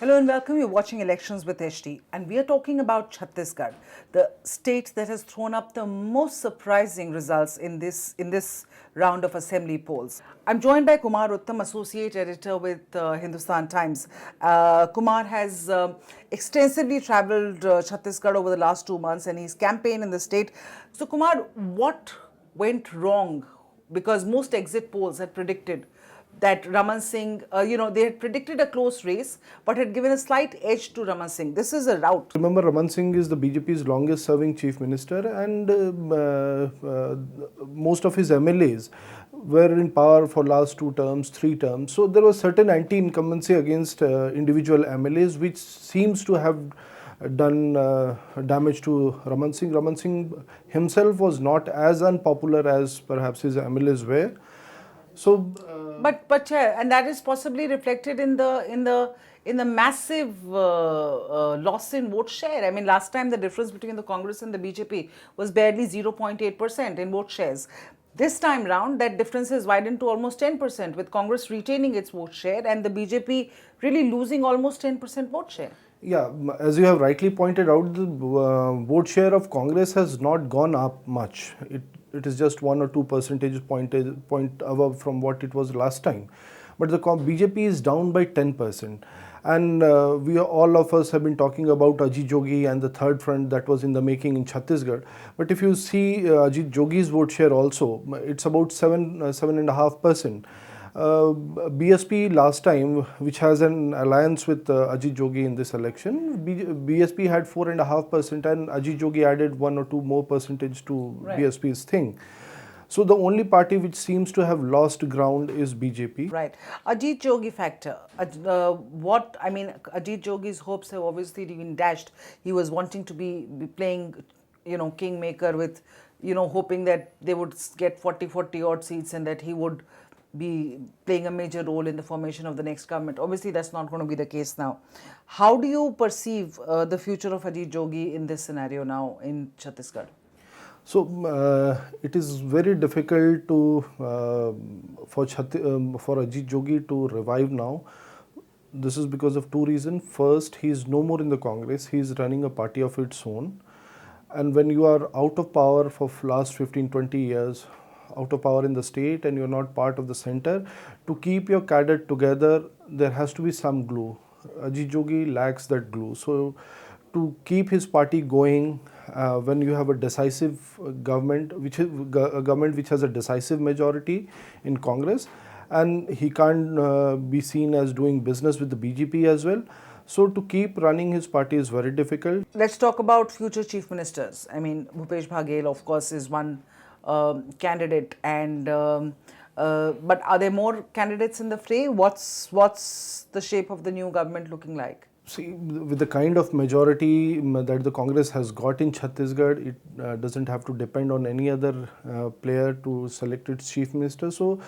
Hello and welcome. You're watching Elections with HD, and we are talking about Chhattisgarh, the state that has thrown up the most surprising results in this round of assembly polls. I'm joined by Kumar Uttam, associate editor with Hindustan Times. Kumar has extensively travelled Chhattisgarh over the last 2 months, and he's campaigned in the state. So, Kumar, what went wrong? Because most exit polls had predicted that Raman Singh, they had predicted a close race, but had given a slight edge to Raman Singh. This is a rout. Remember, Raman Singh is the BJP's longest serving chief minister, and most of his MLAs were in power for last 2 terms, 3 terms. So there was certain anti-incumbency against individual MLAs, which seems to have done damage to Raman Singh. Raman Singh himself was not as unpopular as perhaps his MLAs were. So, but and that is possibly reflected in the massive loss in vote share. I mean, last time the difference between the Congress and the BJP was barely 0.8% in vote shares. This time round, that difference has widened to almost 10%, with Congress retaining its vote share and the BJP really losing almost 10% vote share. Yeah, as you have rightly pointed out, the vote share of Congress has not gone up much. It is just 1 or 2 percentage point above from what it was last time. But the BJP is down by 10%. And all of us have been talking about Ajit Jogi and the third front that was in the making in Chhattisgarh. But if you see Ajit Jogi's vote share also, it's about 7.5%. BSP last time, which has an alliance with Ajit Jogi in this election, BSP had 4.5% and Ajit Jogi added 1 or 2 more percentage to BSP's thing. So the only party which seems to have lost ground is BJP. Right. Ajit Jogi factor. Ajit Jogi's hopes have obviously been dashed. He was wanting to be playing, kingmaker with, hoping that they would get 40 odd seats and that he would be playing a major role in the formation of the next government. Obviously, that's not going to be the case now. How do you perceive the future of Ajit Jogi in this scenario now in Chhattisgarh? So it is very difficult to for Ajit Jogi to revive now. This is because of 2 reasons. First, he is no more in the Congress. He is running a party of its own. And when you are out of power for last 15-20 years, out of power in the state, and you're not part of the center, to keep your cadre together, there has to be some glue. Ajit Jogi lacks that glue. So to keep his party going, when you have a decisive government, which is a government which has a decisive majority in Congress, and he can't be seen as doing business with the BJP as well. So to keep running his party is very difficult. Let's talk about future chief ministers. I mean, Bhupesh Baghel, of course, is one candidate, and but are there more candidates in the fray? What's the shape of the new government looking like? See, with the kind of majority that the Congress has got in Chhattisgarh, it doesn't have to depend on any other player to select its chief minister. So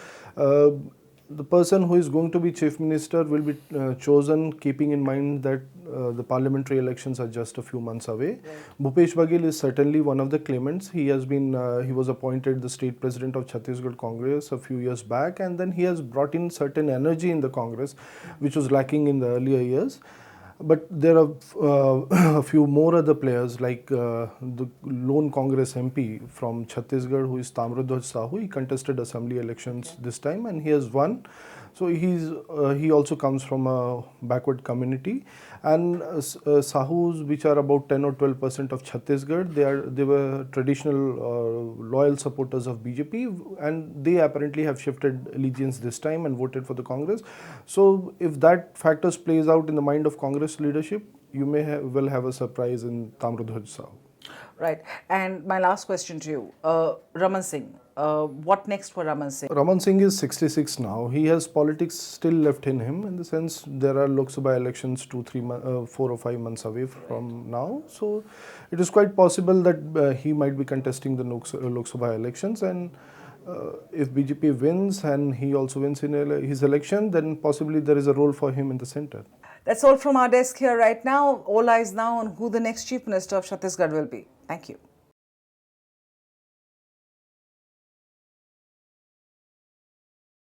the person who is going to be chief minister will be chosen keeping in mind that the parliamentary elections are just a few months away. Right. Bhupesh Baghel is certainly one of the claimants. He was appointed the state president of Chhattisgarh Congress a few years back, and then he has brought in certain energy in the Congress, which was lacking in the earlier years. But there are a few more other players, like the lone Congress MP from Chhattisgarh, who is Tamradhwaj Sahu. He contested assembly elections this time and he has won. So he also comes from a backward community, and Sahus, which are about 10 or 12% of Chhattisgarh, they were traditional loyal supporters of BJP, and they apparently have shifted allegiance this time and voted for the Congress. So if that factors plays out in the mind of Congress leadership, you may well have a surprise in Tamradhwaj Sahu. Right. And my last question to you, Raman Singh. What next for Raman Singh? Raman Singh is 66 now. He has politics still left in him, in the sense there are Lok Sabha elections 4 or 5 months away from now. So it is quite possible that he might be contesting the Lok Sabha elections, and if BJP wins and he also wins in his election, then possibly there is a role for him in the center. That's all from our desk here right now. All eyes now on who the next chief minister of Chhattisgarh will be. Thank you.